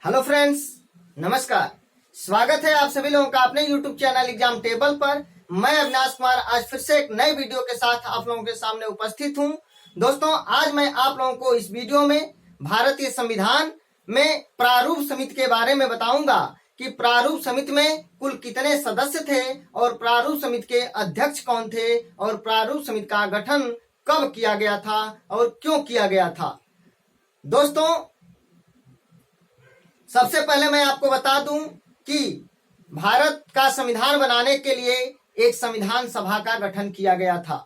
Hello friends, नमस्कार। स्वागत है आप सभी लोगों का अपने यूट्यूब चैनल एग्जाम टेबल पर। मैं अविनाश कुमार आज फिर से एक नए वीडियो के साथ आप लोगों के सामने उपस्थित हूं। दोस्तों, आज मैं आप लोगों को इस वीडियो में भारतीय संविधान में प्रारूप समिति के बारे में बताऊंगा कि प्रारूप समिति में कुल कितने सदस्य थे और प्रारूप समिति के अध्यक्ष कौन थे और प्रारूप समिति का गठन कब किया गया था और क्यों किया गया था। दोस्तों, सबसे पहले मैं आपको बता दूं कि भारत का संविधान बनाने के लिए एक संविधान सभा का गठन किया गया था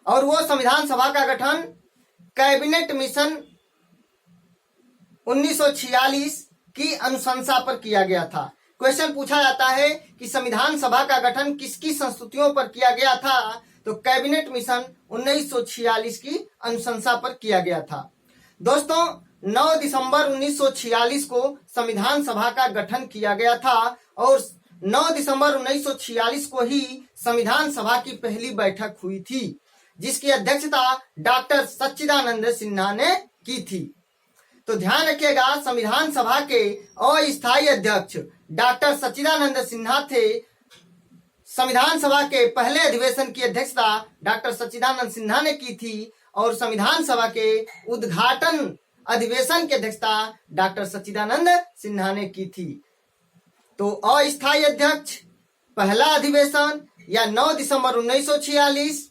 और वो संविधान सभा का गठन कैबिनेट मिशन 1946 की अनुशंसा पर किया गया था। क्वेश्चन पूछा जाता है कि संविधान सभा का गठन किसकी संस्तुतियों पर किया गया था, तो कैबिनेट मिशन 1946 की अनुशंसा पर किया गया था। दोस्तों, 9 दिसंबर 1946 को संविधान सभा का गठन किया गया था और 9 दिसंबर 1946 को ही संविधान सभा की पहली बैठक हुई थी, जिसकी अध्यक्षता डॉक्टर सच्चिदानंद सिन्हा ने की थी। तो ध्यान रखिएगा, संविधान सभा के अस्थायी अध्यक्ष डॉक्टर सच्चिदानंद सिन्हा थे। संविधान सभा के पहले अधिवेशन की अध्यक्षता डॉक्टर सच्चिदानंद सिन्हा ने की थी और संविधान सभा के उद्घाटन अधिवेशन की अध्यक्षता डॉक्टर सच्चिदानंद सिन्हा ने की थी। तो अस्थायी अध्यक्ष, पहला अधिवेशन या 9 दिसंबर 1946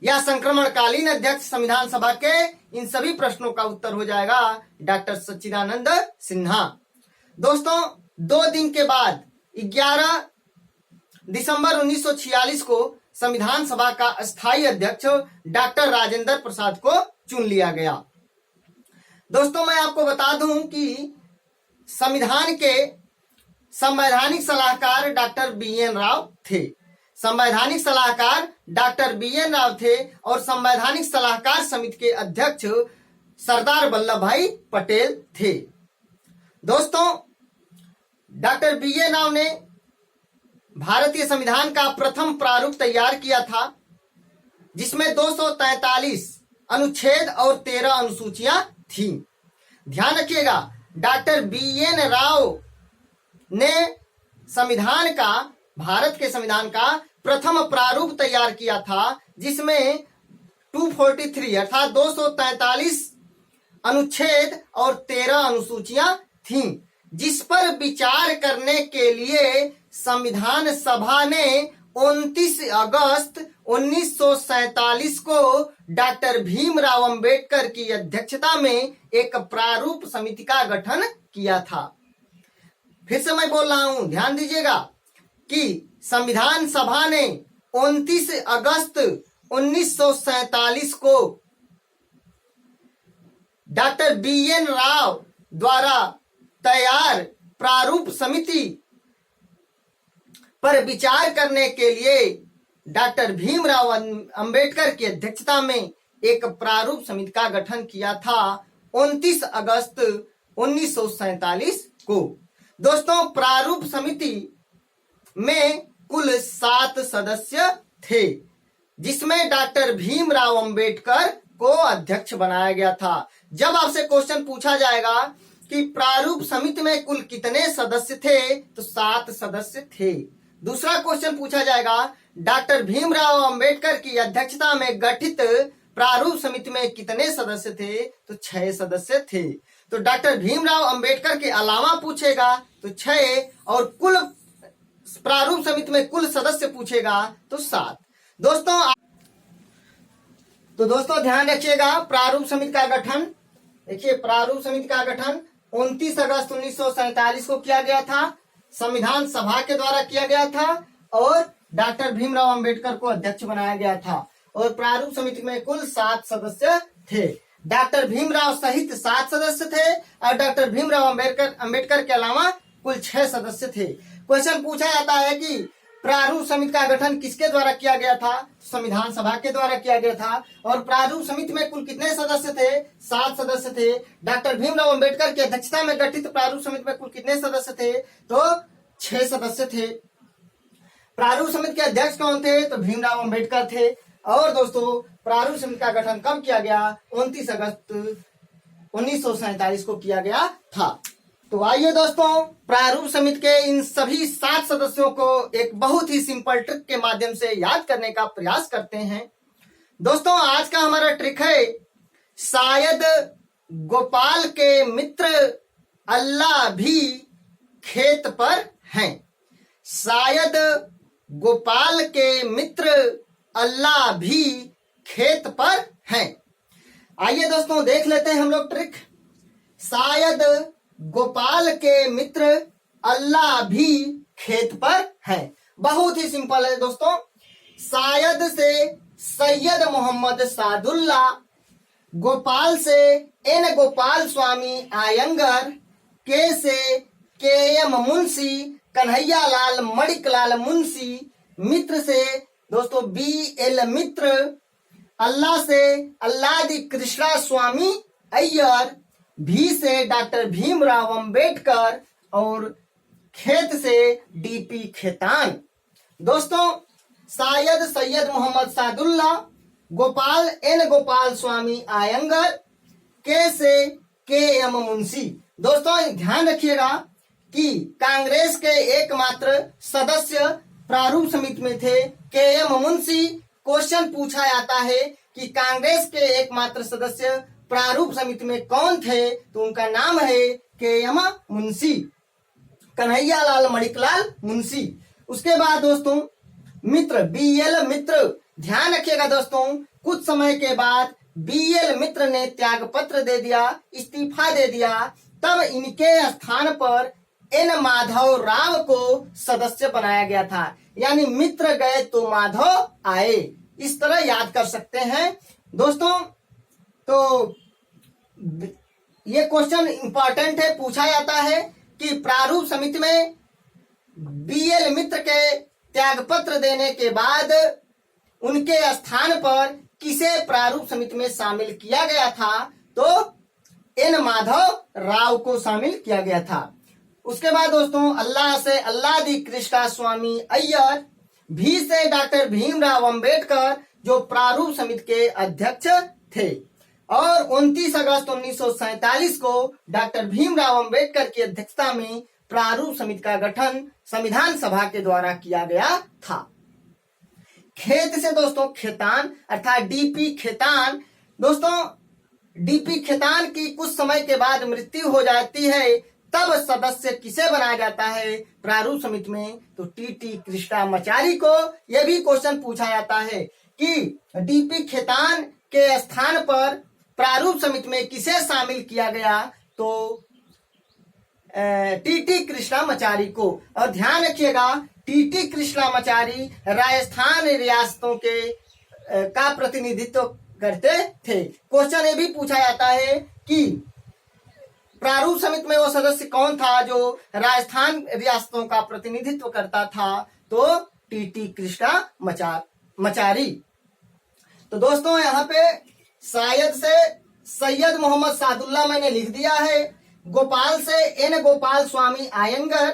या संक्रमणकालीन अध्यक्ष संविधान सभा के, इन सभी प्रश्नों का उत्तर हो जाएगा डॉक्टर सच्चिदानंद सिन्हा। दोस्तों, 2 दिन के बाद 11 दिसंबर 1946 को संविधान सभा का अस्थायी अध्यक्ष डॉक्टर राजेंद्र प्रसाद को चुन लिया गया। दोस्तों, मैं आपको बता दूं कि संविधान के संवैधानिक सलाहकार डॉक्टर बी.एन. राव थे। संवैधानिक सलाहकार डॉक्टर बी.एन. राव थे और संवैधानिक सलाहकार समिति के अध्यक्ष सरदार वल्लभ भाई पटेल थे। दोस्तों, डॉक्टर बी.एन. राव ने भारतीय संविधान का प्रथम प्रारूप तैयार किया था, जिसमें 243 अनुच्छेद और 13 अनुसूचियां थी। ध्यान रखिएगा, डॉक्टर बी.एन. राव ने संविधान का, भारत के संविधान का प्रथम प्रारूप तैयार किया था, जिसमें 243 अर्थात 243 अनुच्छेद और 13 अनुसूचियां थीं, जिस पर विचार करने के लिए संविधान सभा ने 29 अगस्त 1947 को डॉक्टर भीमराव अंबेडकर की अध्यक्षता में एक प्रारूप समिति का गठन किया था। फिर से मैं बोल रहा हूं, ध्यान दीजिएगा कि संविधान सभा ने 29 अगस्त 1947 को डॉक्टर बी.एन. राव द्वारा तैयार प्रारूप समिति पर विचार करने के लिए डॉक्टर भीमराव अंबेडकर की अध्यक्षता में एक प्रारूप समिति का गठन किया था 29 अगस्त 1947 को। दोस्तों, प्रारूप समिति में कुल 7 सदस्य थे, जिसमें डॉक्टर भीमराव अंबेडकर को अध्यक्ष बनाया गया था। जब आपसे क्वेश्चन पूछा जाएगा कि प्रारूप समिति में कुल कितने सदस्य थे, तो 7 सदस्य थे। दूसरा क्वेश्चन पूछा जाएगा, डॉक्टर भीमराव अंबेडकर की अध्यक्षता में गठित प्रारूप समिति में कितने सदस्य थे, तो 6 सदस्य थे। तो डॉक्टर भीमराव अंबेडकर के अलावा पूछेगा तो 6 और कुल प्रारूप समिति में कुल सदस्य पूछेगा तो 7। दोस्तों ध्यान रखिएगा, प्रारूप समिति का गठन, देखिए प्रारूप समिति का गठन 29 अगस्त 1947 को किया गया था, संविधान सभा के द्वारा किया गया था और डॉक्टर भीमराव अंबेडकर को अध्यक्ष बनाया गया था और प्रारूप समिति में कुल 7 सदस्य थे। डॉक्टर भीमराव सहित 7 सदस्य थे और डॉक्टर भीमराव अंबेडकर के अलावा कुल 6 सदस्य थे। क्वेश्चन पूछा जाता है कि प्रारूप समिति का गठन किसके द्वारा किया गया था, संविधान सभा के द्वारा किया गया था और प्रारूप समिति में कुल कितने सदस्य थे, 7 सदस्य थे। डॉक्टर भीमराव अंबेडकर की अध्यक्षता में गठित प्रारूप समिति में कुल कितने सदस्य थे, तो 6 सदस्य थे। प्रारूप समिति के अध्यक्ष कौन थे, तो भीमराव अंबेडकर थे। और दोस्तों, प्रारूप समिति का गठन कब किया गया, 29 अगस्त 1947 को किया गया था। तो आइए दोस्तों, प्रारूप समिति के इन सभी 7 सदस्यों को एक बहुत ही सिंपल ट्रिक के माध्यम से याद करने का प्रयास करते हैं। दोस्तों, आज का हमारा ट्रिक है, शायद गोपाल के मित्र अल्लाह भी खेत पर हैं। शायद गोपाल के मित्र अल्लाह भी खेत पर हैं। आइए दोस्तों, देख लेते हैं हम लोग ट्रिक। शायद गोपाल के मित्र अल्लाह भी खेत पर हैं। बहुत ही सिंपल है दोस्तों। शायद से सैयद मोहम्मद सादुल्ला, गोपाल से एन गोपाल स्वामी आयंगर, के से के एम मुंशी, कन्हैया लाल मणिकलाल मुंशी, मित्र से दोस्तों बी एल मित्र, अल्लाह से अल्लादी कृष्णा स्वामी अय्यर, भी से डॉक्टर भीमराव अंबेडकर और खेत से डीपी खेतान। दोस्तों, शायद सैयद मोहम्मद सादुल्ला, गोपाल एन गोपाल स्वामी आयंगर, के से के एम मुंशी। दोस्तों, ध्यान रखिएगा कि कांग्रेस के एकमात्र सदस्य प्रारूप समिति में थे के एम मुंशी। क्वेश्चन पूछा जाता है कि कांग्रेस के एकमात्र सदस्य प्रारूप समिति में कौन थे, तो उनका नाम है के एम मुंशी, कन्हैया लाल मणिकलाल मुंशी। उसके बाद दोस्तों मित्र बी एल मित्र। ध्यान रखिएगा दोस्तों, कुछ समय के बाद बी एल मित्र ने त्याग पत्र दे दिया, इस्तीफा दे दिया। तब इनके स्थान पर एन माधव राव को सदस्य बनाया गया था। यानी मित्र गए तो माधव आए, इस तरह याद कर सकते हैं दोस्तों। तो ये क्वेश्चन इंपॉर्टेंट है, पूछा जाता है कि प्रारूप समिति में बी एल मित्र के त्याग पत्र देने के बाद उनके स्थान पर किसे प्रारूप समिति में शामिल किया गया था, तो एन माधव राव को शामिल किया गया था। उसके बाद दोस्तों अल्लाह से अल्लादी कृष्णा स्वामी अय्यर, भी से डॉक्टर भीमराव अंबेडकर जो प्रारूप समिति के अध्यक्ष थे। और 29 अगस्त 1947 को डॉक्टर भीमराव अंबेडकर की अध्यक्षता में प्रारूप समिति का गठन संविधान सभा के द्वारा किया गया था। खेत से दोस्तों खेतान अर्थात डीपी खेतान। दोस्तों, डीपी खेतान की कुछ समय के बाद मृत्यु हो जाती है, तब सदस्य किसे बनाया जाता है प्रारूप समिति में, तो टीटी कृष्णामाचारी को। यह भी क्वेश्चन पूछा जाता है कि डीपी खेतान के स्थान पर प्रारूप समिति में किसे शामिल किया गया, तो टीटी कृष्णामाचारी को। और ध्यान रखिएगा, टीटी कृष्णामाचारी राजस्थान रियासतों के का प्रतिनिधित्व करते थे। क्वेश्चन ये भी पूछा जाता है कि प्रारूप समिति में वो सदस्य कौन था जो राजस्थान रियासतों का प्रतिनिधित्व करता था, तो टीटी कृष्णामाचारी। तो दोस्तों, यहाँ पे शायद से सैयद मोहम्मद सादुल्ला मैंने लिख दिया है, गोपाल से एन गोपाल स्वामी आयंगर,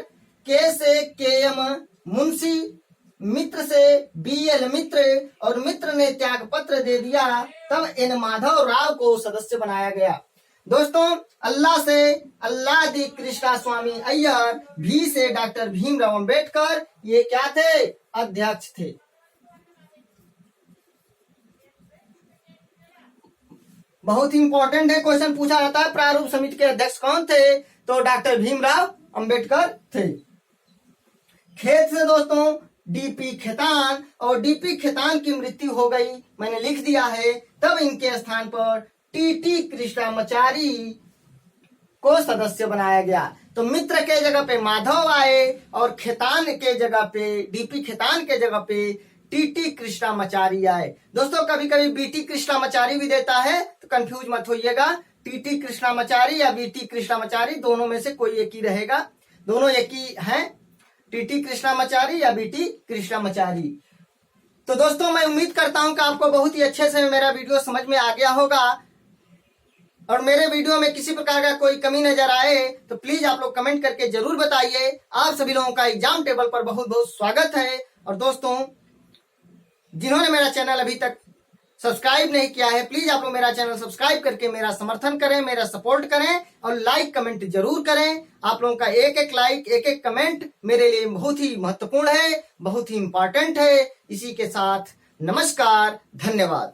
के से के एम मुंशी, मित्र से बी एल मित्र, और मित्र ने त्याग पत्र दे दिया, तब एन माधव राव को सदस्य बनाया गया। दोस्तों, अल्लाह से अल्लादी कृष्णा स्वामी अय्यर, भी से डॉक्टर भीमराव अंबेडकर, ये क्या थे, अध्यक्ष थे। बहुत ही इंपॉर्टेंट है, क्वेश्चन पूछा जाता है प्रारूप समिति के अध्यक्ष कौन थे, तो डॉक्टर भीमराव अंबेडकर थे। खेत से दोस्तों डीपी खेतान, और डीपी खेतान की मृत्यु हो गई, मैंने लिख दिया है। तब इनके स्थान पर टीटी कृष्णामाचारी को सदस्य बनाया गया। तो मित्र के जगह पे माधव आए और खेतान के जगह पे, डीपी खेतान के जगह पे टीटी कृष्णामाचारी आए। दोस्तों, कभी कभी बीटी कृष्णामाचारी भी देता है, तो कंफ्यूज मत होइएगा। टीटी कृष्णामाचारी या बीटी कृष्णामाचारी, दोनों में से कोई एक ही रहेगा। दोनों एक ही हैं, टीटी कृष्णामाचारी या बीटी कृष्णामाचारी। तो दोस्तों, मैं उम्मीद करता हूं कि आपको बहुत ही अच्छे से मेरा वीडियो समझ में आ गया होगा। और मेरे वीडियो में किसी प्रकार का कोई कमी नजर आए तो प्लीज आप लोग कमेंट करके जरूर बताइए। आप सभी लोगों का एग्जाम टेबल पर बहुत बहुत स्वागत है। और दोस्तों, जिन्होंने मेरा चैनल अभी तक सब्सक्राइब नहीं किया है, प्लीज आप लोग मेरा चैनल सब्सक्राइब करके मेरा समर्थन करें, मेरा सपोर्ट करें और लाइक कमेंट जरूर करें। आप लोगों का एक एक लाइक, एक एक कमेंट मेरे लिए बहुत ही महत्वपूर्ण है, बहुत ही इंपॉर्टेंट है। इसी के साथ नमस्कार, धन्यवाद।